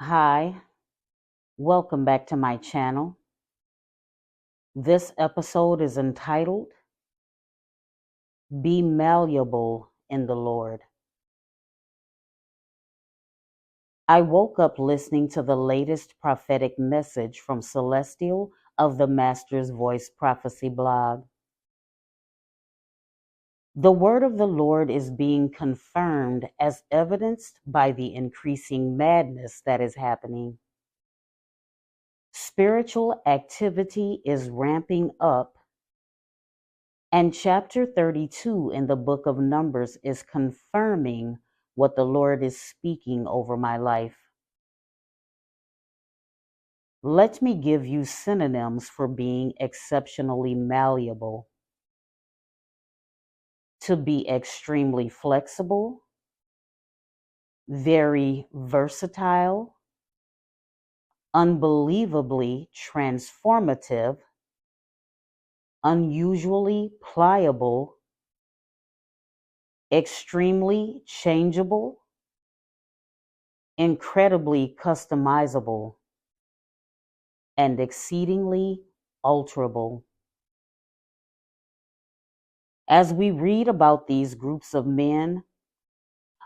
Hi, welcome back to my channel. This episode is entitled Be Malleable in the Lord. I woke up listening to the latest prophetic message from Celestial of the Master's Voice Prophecy blog. The word of the Lord is being confirmed as evidenced by the increasing madness that is happening. Spiritual activity is ramping up. And chapter 32 in the book of Numbers is confirming what the Lord is speaking over my life. Let me give you synonyms for being exceptionally malleable. To be extremely flexible, very versatile, unbelievably transformative, unusually pliable, extremely changeable, incredibly customizable, and exceedingly alterable. As we read about these groups of men,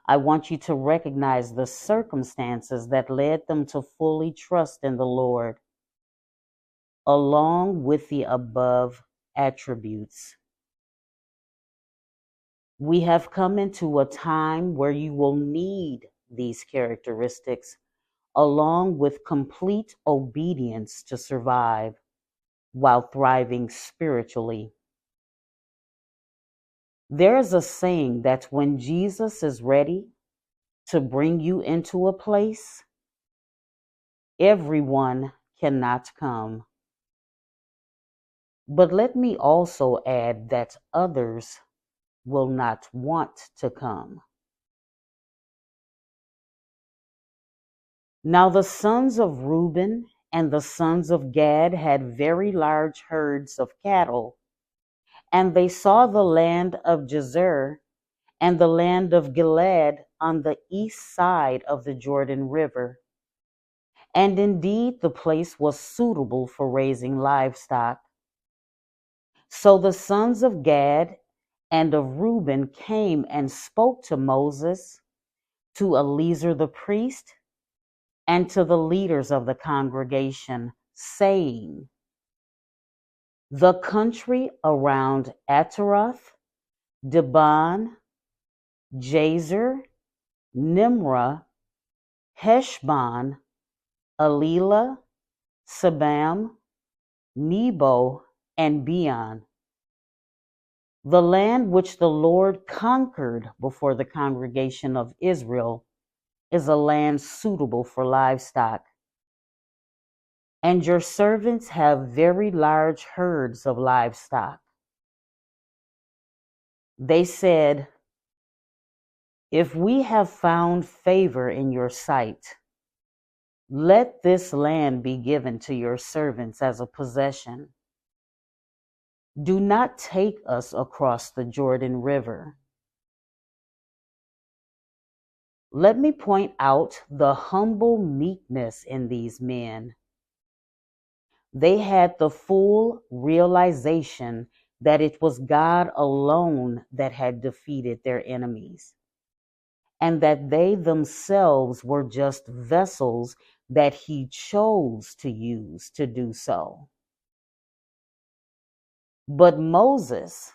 I want you to recognize the circumstances that led them to fully trust in the Lord, along with the above attributes. We have come into a time where you will need these characteristics, along with complete obedience to survive while thriving spiritually. There is a saying that when Jesus is ready to bring you into a place, everyone cannot come. But let me also add that others will not want to come. Now the sons of Reuben and the sons of Gad had very large herds of cattle, and they saw the land of Jazer and the land of Gilead on the east side of the Jordan River. And indeed, the place was suitable for raising livestock. So the sons of Gad and of Reuben came and spoke to Moses, to Eleazar the priest, and to the leaders of the congregation, saying, The country around Ataroth, Dibon, Jazer, Nimrah, Heshbon, Elilah, Sabam, Nebo, and Beon, the land which the Lord conquered before the congregation of Israel, is a land suitable for livestock. And your servants have very large herds of livestock. They said, If we have found favor in your sight, let this land be given to your servants as a possession. Do not take us across the Jordan River. Let me point out the humble meekness in these men. They had the full realization that it was God alone that had defeated their enemies, and that they themselves were just vessels that He chose to use to do so. But Moses,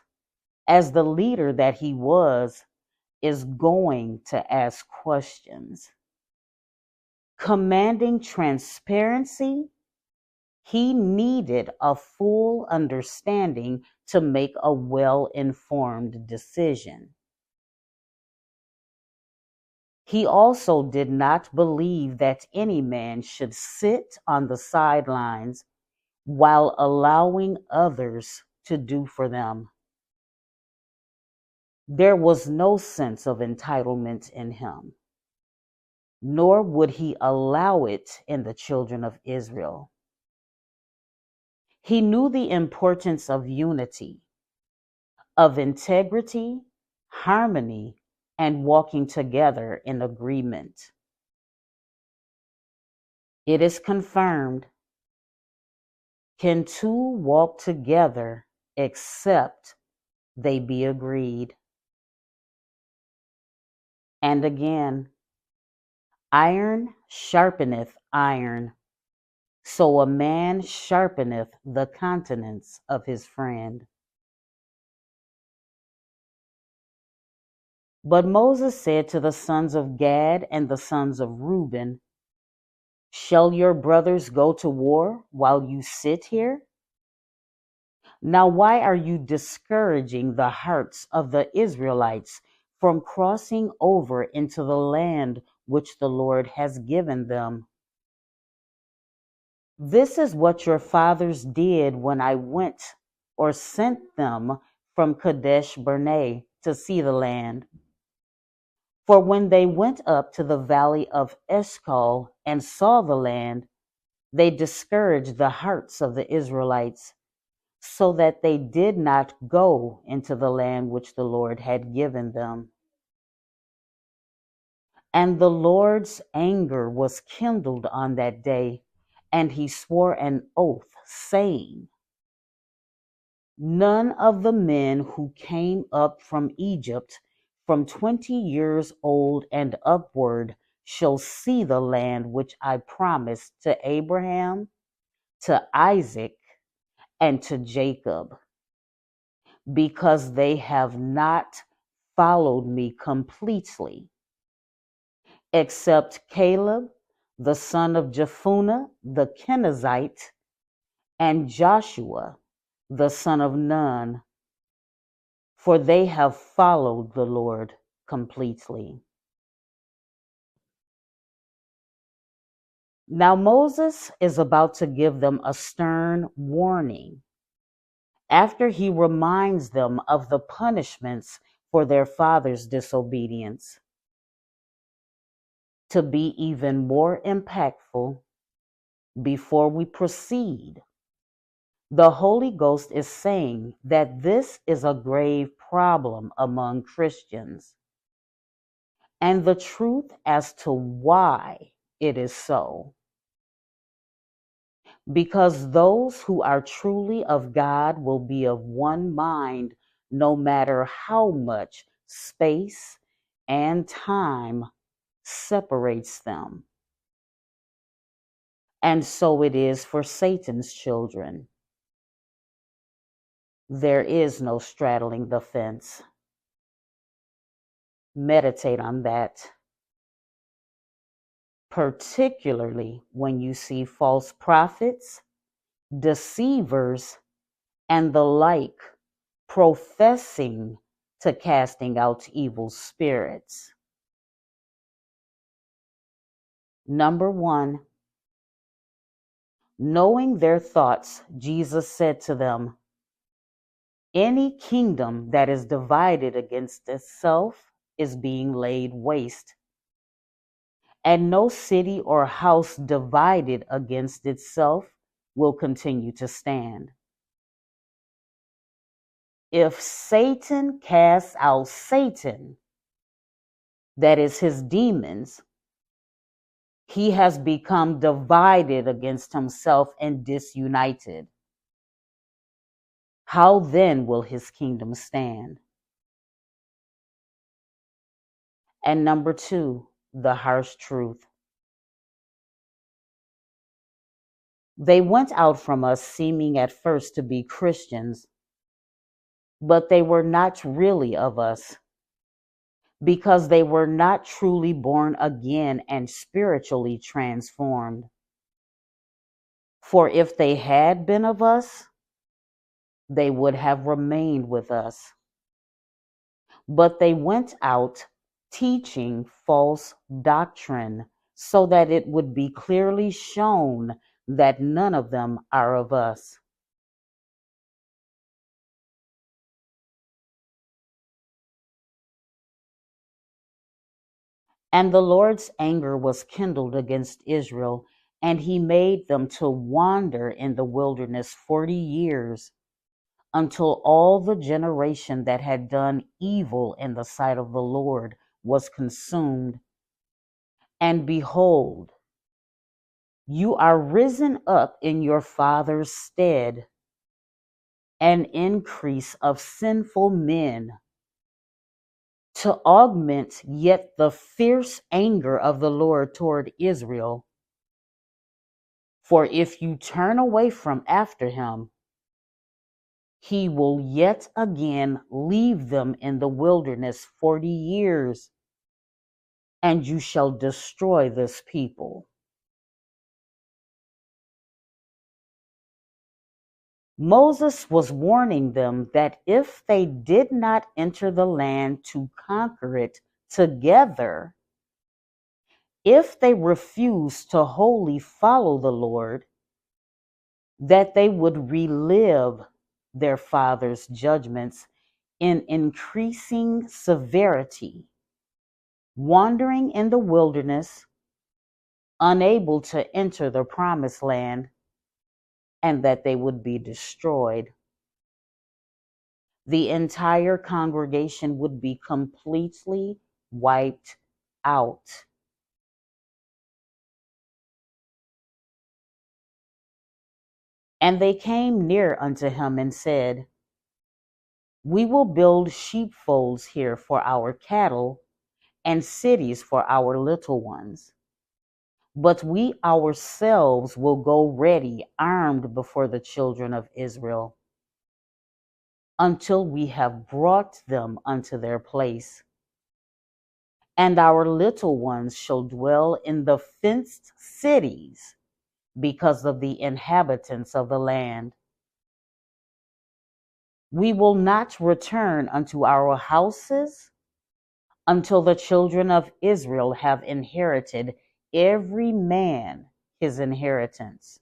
as the leader that he was, is going to ask questions. Commanding transparency, he needed a full understanding to make a well-informed decision. He also did not believe that any man should sit on the sidelines while allowing others to do for them. There was no sense of entitlement in him, nor would he allow it in the children of Israel. He knew the importance of unity, of integrity, harmony, and walking together in agreement. It is confirmed. Can two walk together except they be agreed? And again, iron sharpeneth iron, so a man sharpeneth the countenance of his friend. But Moses said to the sons of Gad and the sons of Reuben, shall your brothers go to war while you sit here? Now why are you discouraging the hearts of the Israelites from crossing over into the land which the Lord has given them? This is what your fathers did when I went or sent them from Kadesh Barnea to see the land. For when they went up to the valley of Eshcol and saw the land, they discouraged the hearts of the Israelites, so that they did not go into the land which the Lord had given them. And the Lord's anger was kindled on that day, and he swore an oath, saying, none of the men who came up from Egypt from 20 years old and upward shall see the land which I promised to Abraham, to Isaac, and to Jacob, because they have not followed me completely, except Caleb, the son of Jephunneh, the Kenizzite, and Joshua, the son of Nun, for they have followed the Lord completely. Now Moses is about to give them a stern warning after he reminds them of the punishments for their father's disobedience. To be even more impactful, before we proceed, the Holy Ghost is saying that this is a grave problem among Christians, and the truth as to why it is so. Because those who are truly of God will be of one mind, no matter how much space and time separates them. And so it is for Satan's children. There is no straddling the fence. Meditate on that, particularly when you see false prophets, deceivers, and the like professing to casting out evil spirits. Number one, knowing their thoughts, Jesus said to them, any kingdom that is divided against itself is being laid waste, and no city or house divided against itself will continue to stand. If Satan casts out Satan, that is his demons, he has become divided against himself and disunited. How then will his kingdom stand? And number two, the harsh truth. They went out from us seeming at first to be Christians, but they were not really of us, because they were not truly born again and spiritually transformed. For if they had been of us, they would have remained with us. But they went out teaching false doctrine, so that it would be clearly shown that none of them are of us. And the Lord's anger was kindled against Israel, and he made them to wander in the wilderness 40 years, until all the generation that had done evil in the sight of the Lord was consumed. And behold, You are risen up in your father's stead, an increase of sinful men, to augment yet the fierce anger of the Lord toward Israel. For if you turn away from after him, he will yet again leave them in the wilderness 40 years, and you shall destroy this people. Moses was warning them that if they did not enter the land to conquer it together, if they refused to wholly follow the Lord, that they would relive their father's judgments in increasing severity, wandering in the wilderness, unable to enter the promised land, and that they would be destroyed. The entire congregation would be completely wiped out. And they came near unto him and said, We will build sheepfolds here for our cattle, and cities for our little ones. But we ourselves will go ready, armed before the children of Israel, until we have brought them unto their place. And our little ones shall dwell in the fenced cities because of the inhabitants of the land. We will not return unto our houses until the children of Israel have inherited every man his inheritance.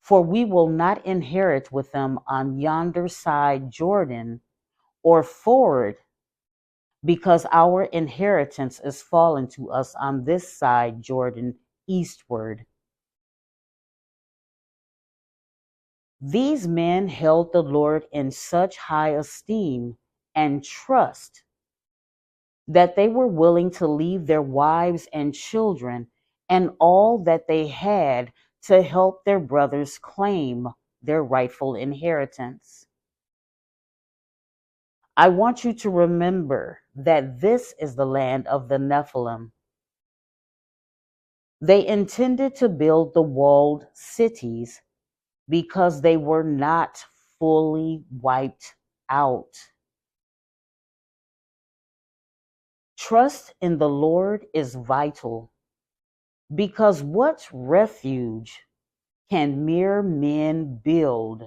For we will not inherit with them on yonder side Jordan, or forward, because our inheritance is fallen to us on this side Jordan eastward. These men held the Lord in such high esteem and trust that they were willing to leave their wives and children and all that they had to help their brothers claim their rightful inheritance. I want you to remember that this is the land of the Nephilim. They intended to build the walled cities because they were not fully wiped out. Trust in the Lord is vital, because what refuge can mere men build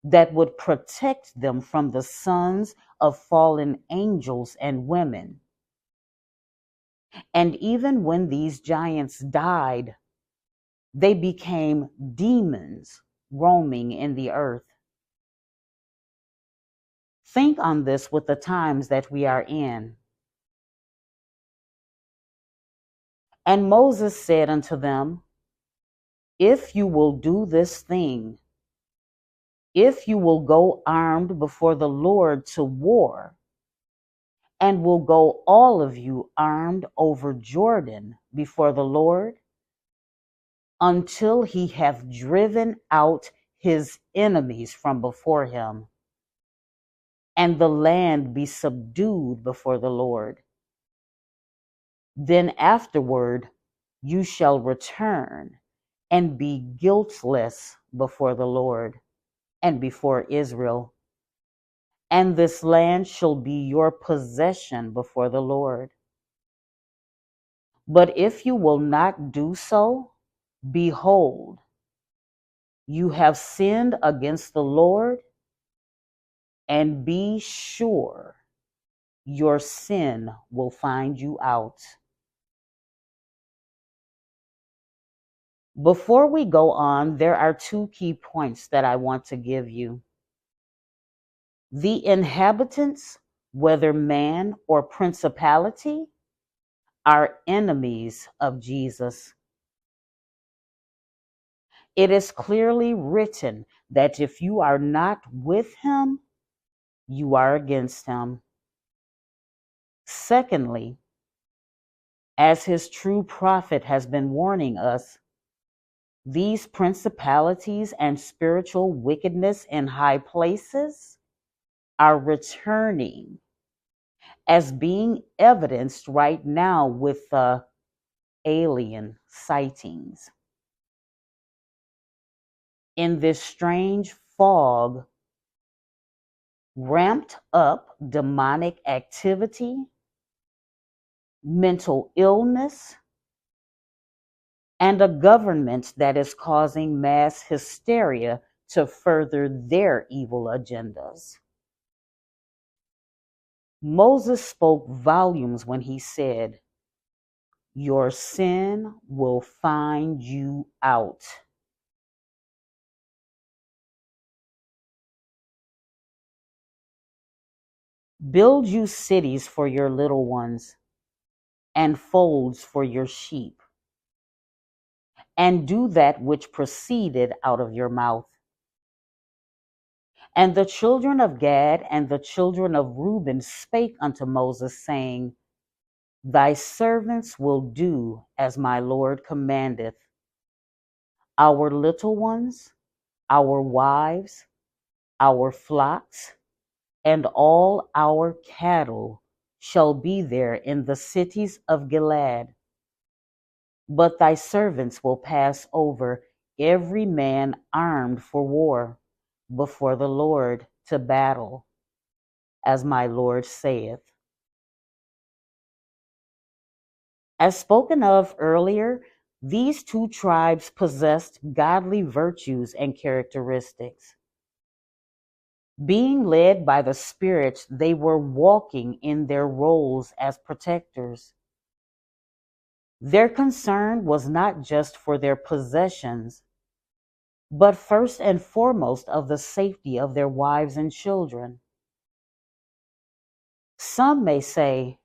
that would protect them from the sons of fallen angels and women? And even when these giants died, they became demons roaming in the earth. Think on this with the times that we are in. And Moses said unto them, If you will do this thing, if you will go armed before the Lord to war, and will go all of you armed over Jordan before the Lord, until he hath driven out his enemies from before him, and the land be subdued before the Lord. Then afterward you shall return and be guiltless before the Lord and before Israel. And this land shall be your possession before the Lord. But if you will not do so, behold, you have sinned against the Lord, and be sure your sin will find you out. Before we go on, there are two key points that I want to give you. The inhabitants, whether man or principality, are enemies of Jesus. It is clearly written that if you are not with him, you are against him. Secondly, As his true prophet has been warning us, these principalities and spiritual wickedness in high places are returning, as being evidenced right now with the alien sightings. In this strange fog, ramped up demonic activity, mental illness, and a government that is causing mass hysteria to further their evil agendas. Moses spoke volumes when he said, "Your sin will find you out." Build you cities for your little ones and folds for your sheep, and do that which proceeded out of your mouth. And the children of Gad and the children of Reuben spake unto Moses, saying, Thy servants will do as my Lord commandeth. Our little ones, our wives, our flocks, and all our cattle shall be there in the cities of Gilead. But thy servants will pass over, every man armed for war, before the Lord to battle, as my Lord saith. As spoken of earlier, these two tribes possessed godly virtues and characteristics. Being led by the Spirit, they were walking in their roles as protectors. Their concern was not just for their possessions, but first and foremost of the safety of their wives and children. Some may say,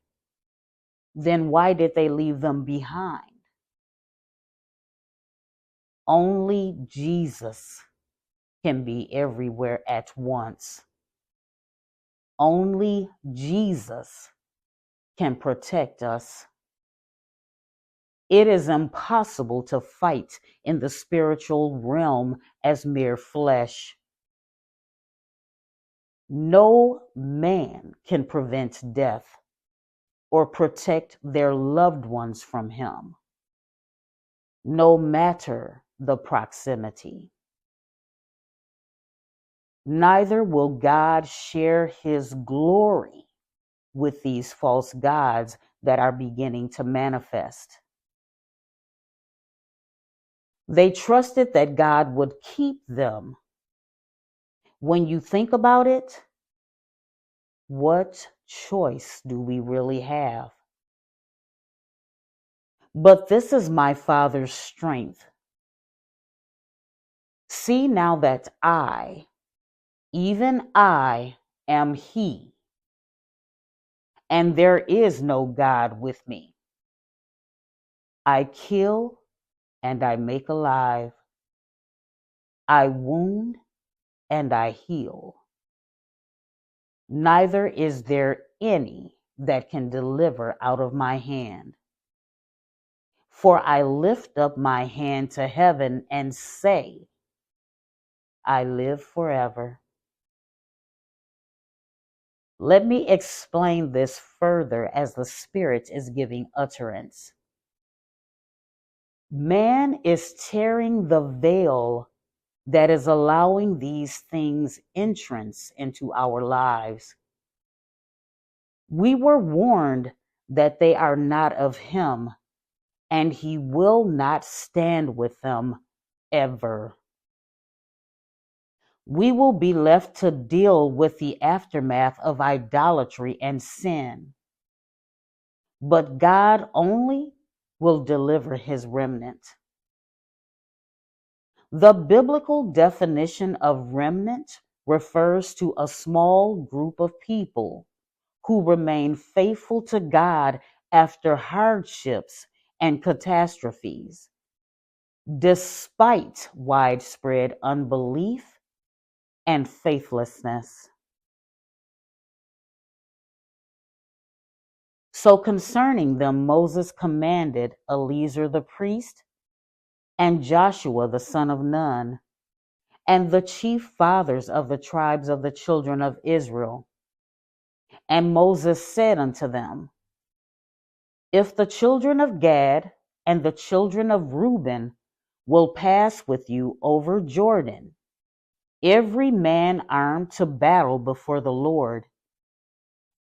then why did they leave them behind? Only Jesus can be everywhere at once. Only Jesus can protect us. It is impossible to fight in the spiritual realm as mere flesh. No man can prevent death or protect their loved ones from him, no matter the proximity. Neither will God share his glory with these false gods that are beginning to manifest. They trusted that God would keep them. When you think about it, what choice do we really have? But this is my Father's strength. See now that I, even I, am He, and there is no God with me. I kill and I make alive. I wound and I heal. Neither is there any that can deliver out of my hand. For I lift up my hand to heaven and say, I live forever. Let me explain this further as the Spirit is giving utterance. Man is tearing the veil that is allowing these things entrance into our lives. We were warned that they are not of him, and he will not stand with them ever. We will be left to deal with the aftermath of idolatry and sin. But God only will deliver his remnant. The biblical definition of remnant refers to a small group of people who remain faithful to God after hardships and catastrophes, despite widespread unbelief and faithlessness. So concerning them, Moses commanded Eleazar the priest and Joshua the son of Nun and the chief fathers of the tribes of the children of Israel. And Moses said unto them, if the children of Gad and the children of Reuben will pass with you over Jordan, every man armed to battle before the Lord,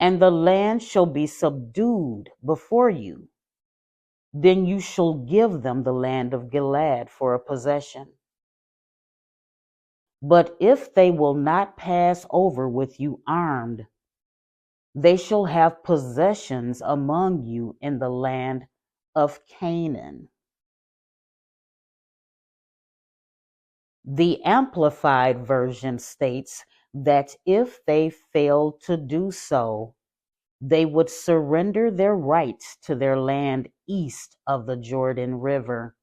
and the land shall be subdued before you, then you shall give them the land of Gilead for a possession. But if they will not pass over with you armed, they shall have possessions among you in the land of Canaan. The Amplified Version states that if they failed to do so, they would surrender their rights to their land east of the Jordan River.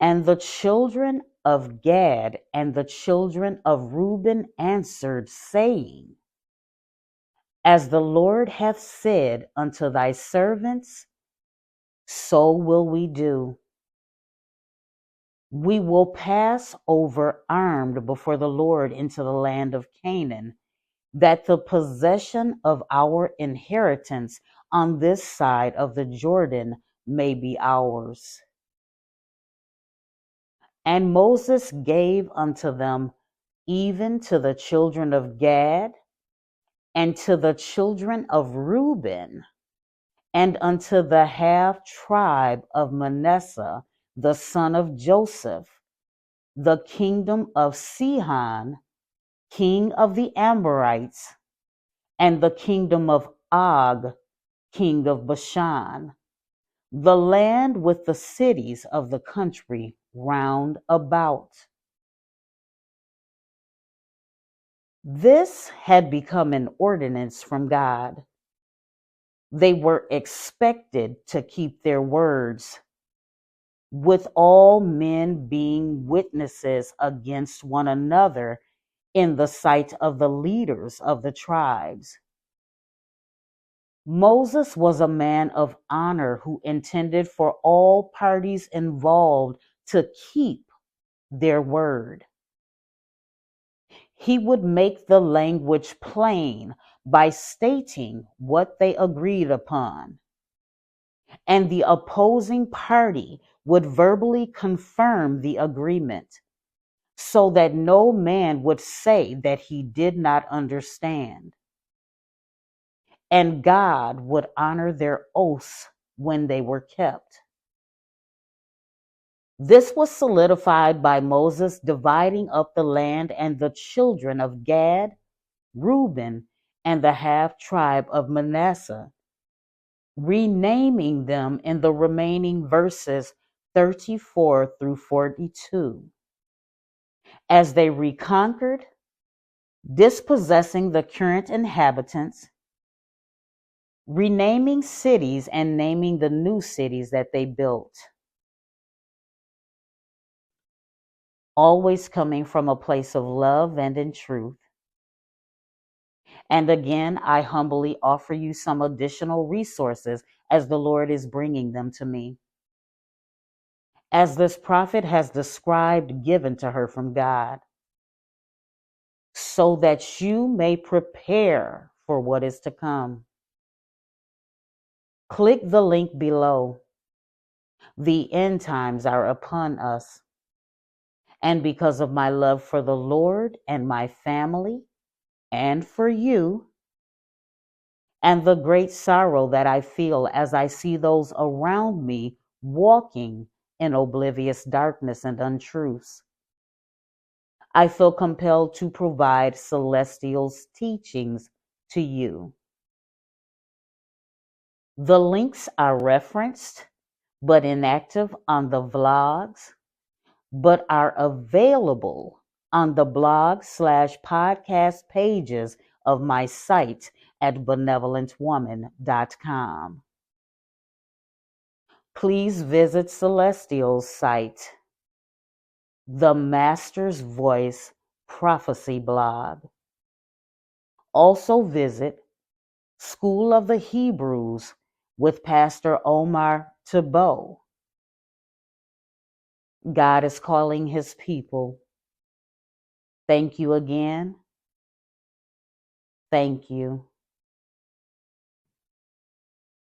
And the children of Gad and the children of Reuben answered, saying, as the Lord hath said unto thy servants, so will we do. We will pass over armed before the Lord into the land of Canaan, that the possession of our inheritance on this side of the Jordan may be ours. And Moses gave unto them even to the children of Gad and to the children of Reuben and unto the half tribe of Manasseh, the son of Joseph, the kingdom of Sihon, king of the Amorites, and the kingdom of Og, king of Bashan, the land with the cities of the country round about. This had become an ordinance from God. They were expected to keep their words, with all men being witnesses against one another in the sight of the leaders of the tribes. Moses was a man of honor who intended for all parties involved to keep their word. He would make the language plain by stating what they agreed upon, and the opposing party would verbally confirm the agreement, so that no man would say that he did not understand. And God would honor their oaths when they were kept. This was solidified by Moses dividing up the land and the children of Gad, Reuben, and the half tribe of Manasseh, renaming them in the remaining verses 34 through 42. As they reconquered, dispossessing the current inhabitants, renaming cities and naming the new cities that they built. Always coming from a place of love and in truth. And again, I humbly offer you some additional resources as the Lord is bringing them to me. As this prophet has described, given to her from God, so that you may prepare for what is to come. Click the link below. The end times are upon us. And because of my love for the Lord and my family, and for you, and the great sorrow that I feel as I see those around me walking in oblivious darkness and untruths, I feel compelled to provide Celestial's teachings to you. The links are referenced but inactive on the vlogs, but are available on the blog/podcast pages of my site at BenevolentWoman.com. Please visit Celestial's site, the Master's Voice Prophecy blog. Also visit School of the Hebrews with Pastor Omar Tebow. God is calling his people. Thank you again. Thank you.